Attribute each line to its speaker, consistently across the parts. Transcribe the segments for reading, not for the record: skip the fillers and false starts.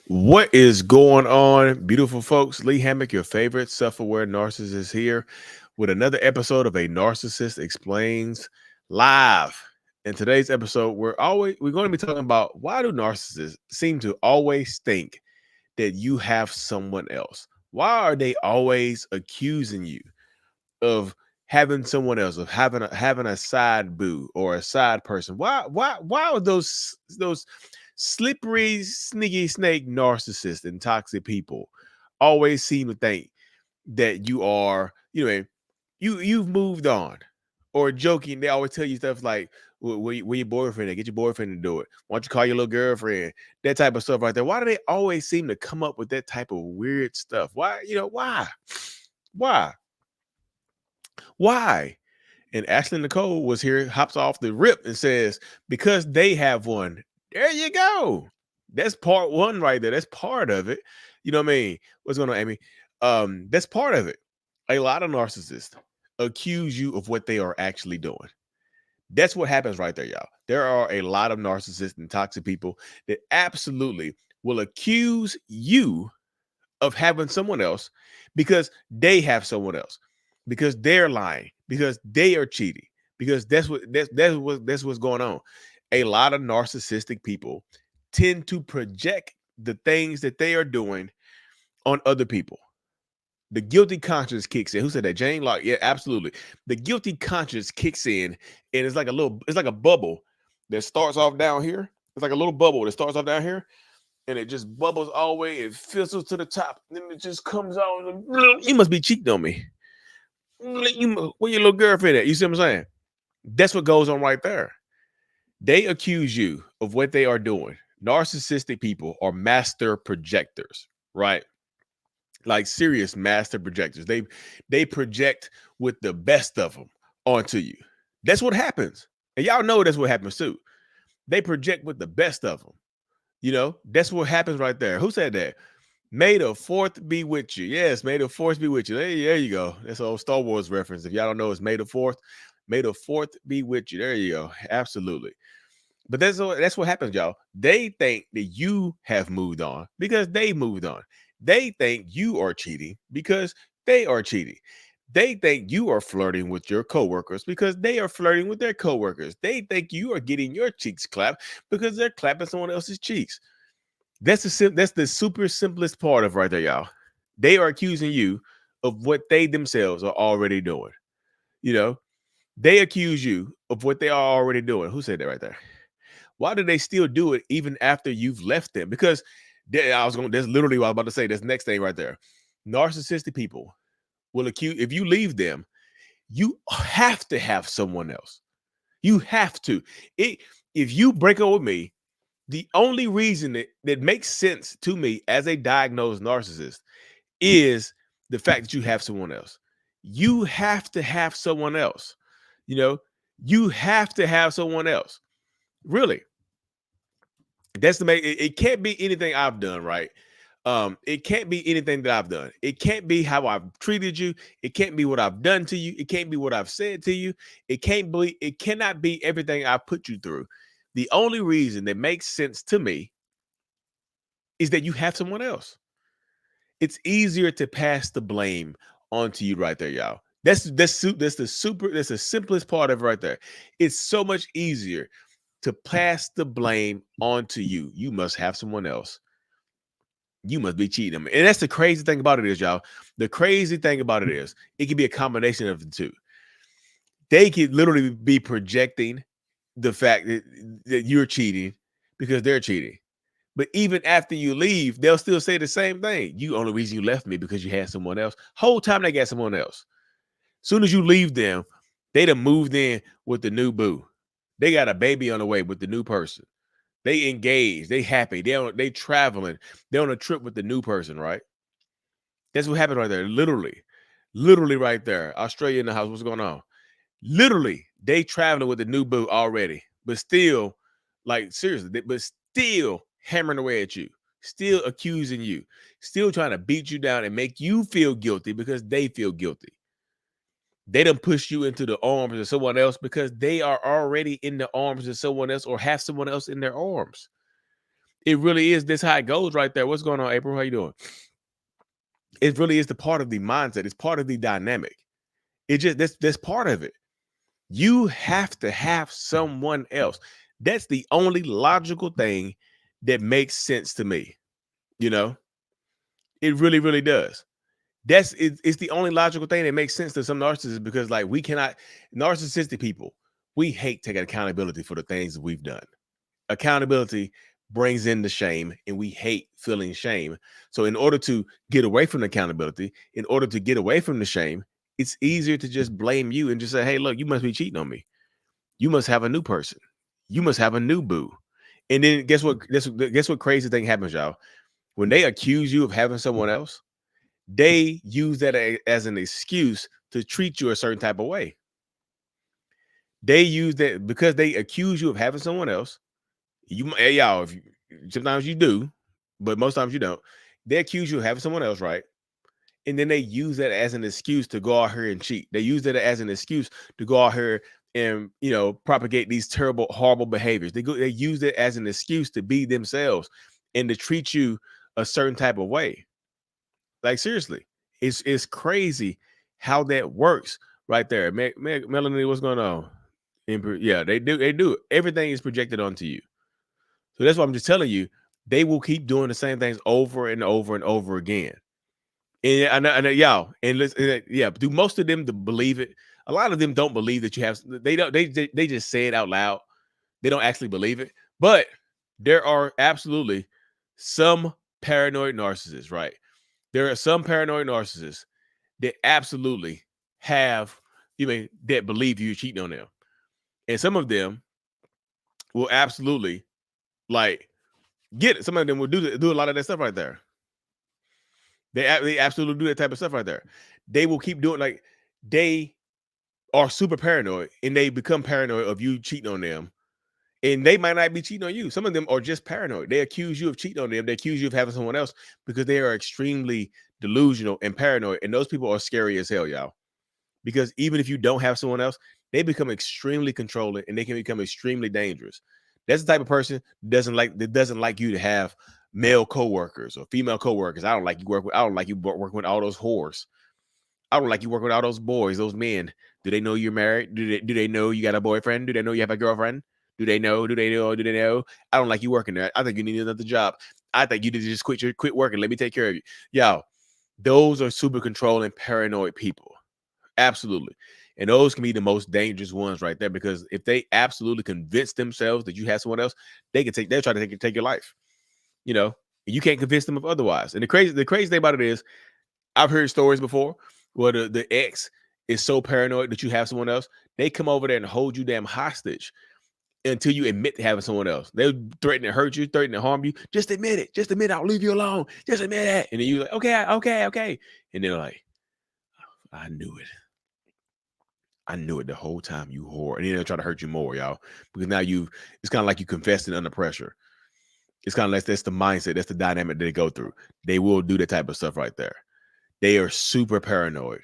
Speaker 1: What is going on, beautiful folks? Lee Hammock, your favorite self-aware narcissist, here with another episode of A Narcissist Explains Live. In today's episode, we're going to be talking about why do narcissists seem to always think that you have someone else? Why are they always accusing you of having someone else, of having a side boo or a side person? Why are those slippery, sneaky snake narcissists and toxic people always seem to think that you are, you've moved on? Or joking, they always tell you stuff like, where your boyfriend at? Get your boyfriend to do it. Why don't you call your little girlfriend? That type of stuff right there. Why do they always seem to come up with that type of weird stuff? Why? Why? Why? And Ashley Nicole was here, hops off the rip and says, because they have one. There you go. That's part one right there. That's part of it. You know what I mean? What's going on, Amy? That's part of it. A lot of narcissists accuse you of what they are actually doing. That's what happens right there, y'all. There are a lot of narcissists and toxic people that absolutely will accuse you of having someone else because they have someone else, because they're lying, because they are cheating, because that's what's going on. A lot of narcissistic people tend to project the things that they are doing on other people. The guilty conscience kicks in. Who said that? Jane Locke. Yeah, absolutely. The guilty conscience kicks in, and it's like a bubble that starts off down here. It's like a little bubble that starts off down here, and it just bubbles all the way. It fizzles to the top. Then it just comes out. You must be cheating on me. Where your little girlfriend at? You see what I'm saying? That's what goes on right there. They accuse you of what they are doing. Narcissistic people are master projectors, right? Like serious master projectors. They project with the best of them onto you. That's what happens. And y'all know that's what happens too. They project with the best of them. That's what happens right there. Who said that? May the fourth be with you. Yes, may the fourth be with you. There you go. That's an old Star Wars reference. If y'all don't know, it's May the fourth. May the fourth be with you. There you go. Absolutely. But that's what happens, y'all. They think that you have moved on because they moved on. They think you are cheating because they are cheating. They think you are flirting with your coworkers because they are flirting with their coworkers. They think you are getting your cheeks clapped because they're clapping someone else's cheeks. That's the super simplest part of right there, y'all. They are accusing you of what they themselves are already doing. You know, they accuse you of what they are already doing. Who said that right there? Why do they still do it even after you've left them? Because that's literally what I was about to say. This next thing right there. Narcissistic people will accuse, if you leave them, you have to have someone else. You have to. If you break up with me, the only reason that makes sense to me as a diagnosed narcissist is the fact that you have someone else. You have to have someone else. You know, you have to have someone else. Really. That's the main. It can't be anything I've done, right? It can't be anything that I've done. It can't be how I've treated you. It can't be what I've done to you. It can't be what I've said to you. It cannot be everything I put you through. The only reason that makes sense to me is that you have someone else. It's easier to pass the blame onto you right there, y'all. That's the simplest part of it right there. It's so much easier to pass the blame onto you. You must have someone else. You must be cheating them. And that's the crazy thing about it is, y'all. The crazy thing about it is it can be a combination of the two. They could literally be projecting the fact that you're cheating because they're cheating. But even after you leave, they'll still say the same thing. You only reason you left me because you had someone else. Whole time they got someone else. Soon as you leave them, they done moved in with the new boo. They got a baby on the way with the new person. They engaged. They happy. They traveling. They're on a trip with the new person, right? That's what happened right there. Literally right there. Australia in the house. What's going on? Literally, they traveling with the new boo already, but still, like seriously, but still hammering away at you, still accusing you, still trying to beat you down and make you feel guilty because they feel guilty. They done push you into the arms of someone else because they are already in the arms of someone else or have someone else in their arms. It really is. This how it goes right there. What's going on, April? How you doing? It really is the part of the mindset. It's part of the dynamic. It just that's part of it. You have to have someone else. That's the only logical thing that makes sense to me. You know, it really, really does. It's the only logical thing that makes sense to some narcissists because, like, we cannot, narcissistic people, we hate taking accountability for the things that we've done. Accountability brings in the shame, and we hate feeling shame. So, in order to get away from accountability, in order to get away from the shame, it's easier to just blame you and just say, "Hey, look, you must be cheating on me. You must have a new person. You must have a new boo." And then guess what? Guess what crazy thing happens, y'all? When they accuse you of having someone else, they use that as an excuse to treat you a certain type of way. They use that because they accuse you of having someone else. Hey, y'all, sometimes you do, but most times you don't. They accuse you of having someone else, right? And then they use that as an excuse to go out here and cheat. They use that as an excuse to go out here and propagate these terrible, horrible behaviors. They use it as an excuse to be themselves and to treat you a certain type of way. Like, seriously, it's crazy how that works right there. Melanie, what's going on? Yeah, they do. Everything is projected onto you. So that's why I'm just telling you, they will keep doing the same things over and over and over again. And I know, y'all, and listen, yeah, do most of them to believe it? A lot of them don't believe that you have. They don't. They just say it out loud. They don't actually believe it. But there are absolutely some paranoid narcissists, right? There are some paranoid narcissists that absolutely have, that believe you're cheating on them, and some of them will absolutely, like, get it. Some of them will do a lot of that stuff right there. They absolutely do that type of stuff right there. They will keep doing, like, they are super paranoid and they become paranoid of you cheating on them. And they might not be cheating on you. Some of them are just paranoid. They accuse you of cheating on them. They accuse you of having someone else because they are extremely delusional and paranoid. And those people are scary as hell, y'all. Because even if you don't have someone else, they become extremely controlling and they can become extremely dangerous. That's the type of person that doesn't like you to have male coworkers or female coworkers. I don't like you working with all those whores. I don't like you working with all those boys, those men. Do they know you're married? Do they know you got a boyfriend? Do they know you have a girlfriend? Do they know? Do they know? Do they know? I don't like you working there. I think you need another job. I think you need to just quit working. Let me take care of you. Yo, those are super controlling, paranoid people. Absolutely. And those can be the most dangerous ones right there, because if they absolutely convince themselves that you have someone else, they'll try to take your life. You can't convince them of otherwise. And the crazy thing about it is, I've heard stories before where the ex is so paranoid that you have someone else. They come over there and hold you damn hostage until you admit to having someone else. They'll threaten to hurt you, threaten to harm you. Just admit it. Just admit it. I'll leave you alone. Just admit it. And then you're like, okay, okay, okay. And they're like, I knew it. I knew it the whole time, you whore. And then they'll try to hurt you more, y'all. Because now it's kind of like you confessing under pressure. It's kind of like that's the mindset. That's the dynamic that they go through. They will do that type of stuff right there. They are super paranoid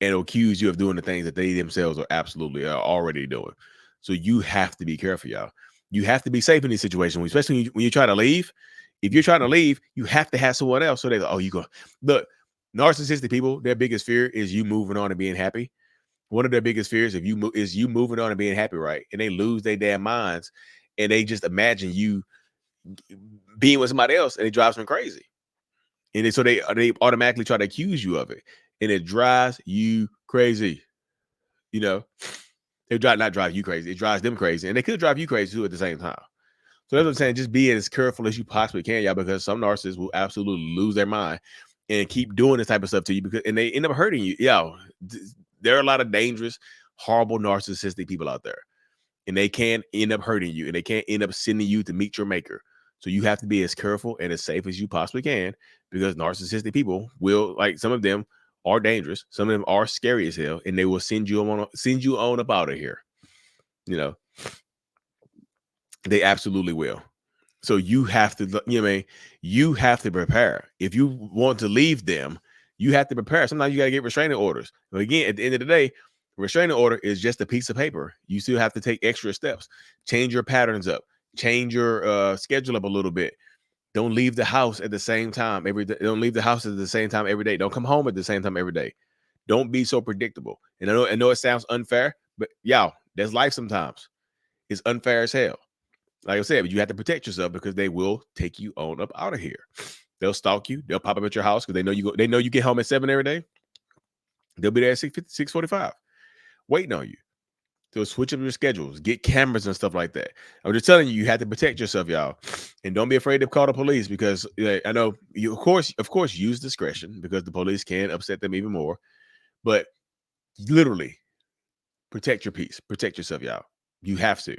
Speaker 1: and accuse you of doing the things that they themselves are absolutely already doing. So you have to be careful, y'all. You have to be safe in these situations, especially when you try to leave. If you're trying to leave, you have to have someone else. So they go, oh, you go. Look, narcissistic people, their biggest fear is you moving on and being happy. One of their biggest fears is you moving on and being happy, right? And they lose their damn minds, and they just imagine you being with somebody else, and it drives them crazy. And so they automatically try to accuse you of it, and it drives you crazy. It not drive you crazy. It drives them crazy, and they could drive you crazy too at the same time. So that's what I'm saying. Just be as careful as you possibly can, y'all, because some narcissists will absolutely lose their mind and keep doing this type of stuff to you, and they end up hurting you. There are a lot of dangerous, horrible, narcissistic people out there, and they can end up hurting you, and they can't end up sending you to meet your maker. So you have to be as careful and as safe as you possibly can, because narcissistic people will, like, some of them are dangerous, some of them are scary as hell, and they will send you on up out of here. They absolutely will. So you have to, you have to prepare. If you want to leave them, you have to prepare. Sometimes you got to get restraining orders. But again, at the end of the day, restraining order is just a piece of paper. You still have to take extra steps, change your patterns up, change your schedule up a little bit. Don't leave the house at the same time every day. Don't leave the house at the same time every day. Don't come home at the same time every day. Don't be so predictable. And I know it sounds unfair, but y'all, that's life sometimes. It's unfair as hell. Like I said, but you have to protect yourself because they will take you on up out of here. They'll stalk you. They'll pop up at your house because they know you go. They know you get home at 7 every day. They'll be there at 6:45, waiting on you. So switch up your schedules, get cameras and stuff like that. I'm just telling you, you have to protect yourself, y'all, and don't be afraid to call the police because I know you, of course, use discretion because the police can upset them even more. But literally, protect your peace, protect yourself, y'all. You have to.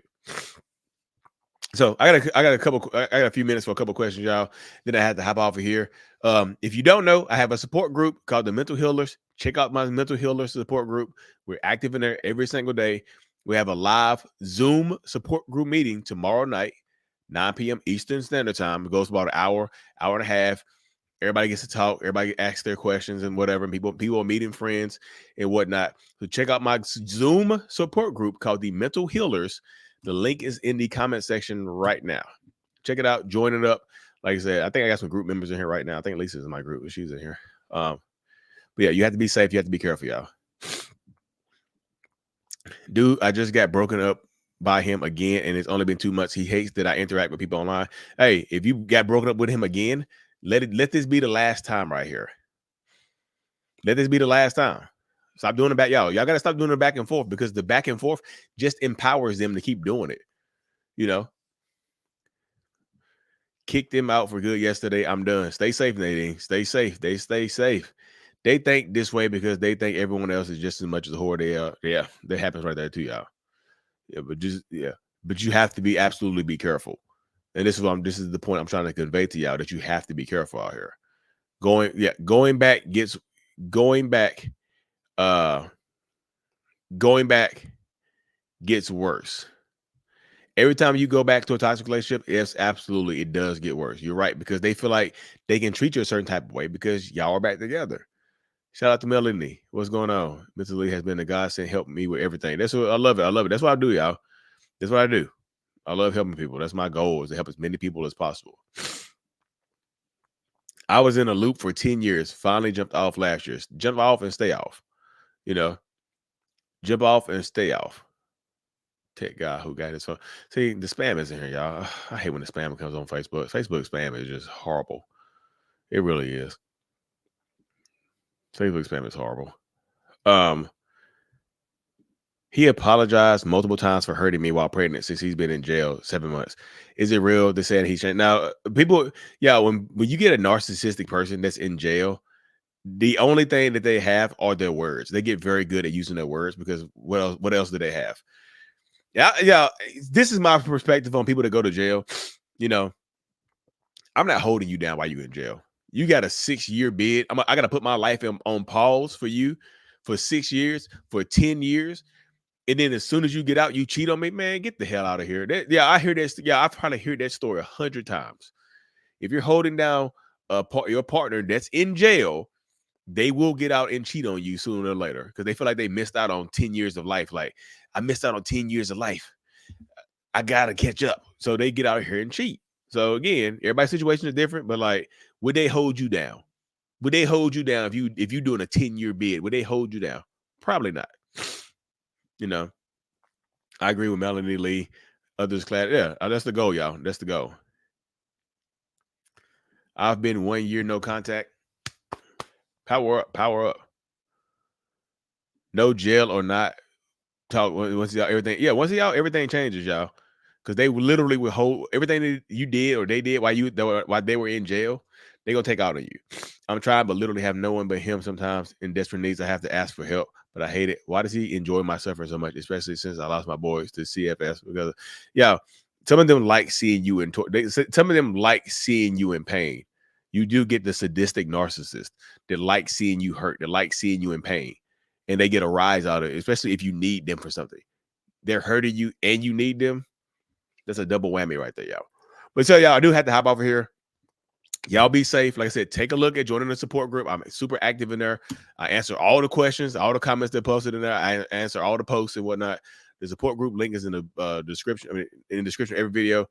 Speaker 1: So I got a few minutes for a couple questions, y'all. Then I had to hop off of here. If you don't know, I have a support group called the Mental Healers. Check out my Mental Healers support group. We're active in there every single day. We have a live Zoom support group meeting tomorrow night, 9 p.m. Eastern Standard Time. It goes about an hour and a half. Everybody gets to talk. Everybody asks their questions and whatever. And people are meeting friends and whatnot. So check out my Zoom support group called the Mental Healers. The link is in the comment section right now. Check it out. Join it up. Like I said, I think I got some group members in here right now. I think Lisa's in my group. She's in here. But yeah, you have to be safe. You have to be careful, y'all. Dude, I just got broken up by him again, and it's only been 2 months. He hates that I interact with people online. Hey, if you got broken up with him again, let this be the last time right here. Let this be the last time. Stop doing it back, y'all. Y'all got to stop doing it back and forth because the back and forth just empowers them to keep doing it. You know, kicked them out for good yesterday. I'm done. Stay safe, Nadine. Stay safe. They stay safe. They think this way because they think everyone else is just as much as a whore they are. Yeah, that happens right there too, y'all. Yeah, but you have to be absolutely be careful. And this is the point I'm trying to convey to y'all that you have to be careful out here. Going back gets worse. Every time you go back to a toxic relationship, yes, absolutely, it does get worse. You're right, because they feel like they can treat you a certain type of way because y'all are back together. Shout out to Melanie. What's going on? Mentally has been a godsend, helping me with everything. That's what I love it. I love it. That's what I do, y'all. That's what I do. I love helping people. That's my goal, is to help as many people as possible. I was in a loop for 10 years. Finally jumped off last year. Jump off and stay off. You know, jump off and stay off. Tech guy who got his phone. See, the spam is in here, y'all. I hate when the spam comes on Facebook. Facebook spam is just horrible. It really is. Facebook spam is horrible. He apologized multiple times for hurting me while pregnant since he's been in jail 7 months. Is it real? They said he's now people. Yeah, when you get a narcissistic person that's in jail, the only thing that they have are their words. They get very good at using their words because what else do they have? Yeah. This is my perspective on people that go to jail. You know, I'm not holding you down while you're in jail. You got a 6-year bid. I got to put my life on pause for you for 6 years, for 10 years. And then as soon as you get out, you cheat on me, man, get the hell out of here. I hear this. Yeah, I've probably heard that story 100 times. If you're holding down your partner that's in jail, they will get out and cheat on you sooner or later because they feel like they missed out on 10 years of life. Like, I missed out on 10 years of life. I got to catch up. So they get out here and cheat. So again, everybody's situation is different, but like, would they hold you down? Would they hold you down if you're doing a 10-year bid? Would they hold you down? Probably not. You know, I agree with Melanie Lee. Others class. Yeah, that's the goal, y'all. That's the goal. I've been 1 year no contact. Power up, power up. No jail or not. Talk once y'all everything. Yeah, once y'all everything changes, y'all. Because they literally will hold everything that you did or they did while they were in jail. They gonna take out on you. I'm trying, but literally have no one but him. Sometimes in desperate needs, I have to ask for help, but I hate it. Why does he enjoy my suffering so much, especially since I lost my boys to CFS? Because yeah, some of them like seeing you in some of them like seeing you in pain. You do get the sadistic narcissist that like seeing you hurt, that like seeing you in pain, and they get a rise out of it, especially if you need them for something. They're hurting you and you need them. That's a double whammy right there, y'all. But so y'all, I do have to hop over here. Y'all be safe. Like I said, take a look at joining the support group. I'm super active in there. I answer all the questions, all the comments that posted in there. I answer all the posts and whatnot. The support group link is in the description. I mean, in the description of every video.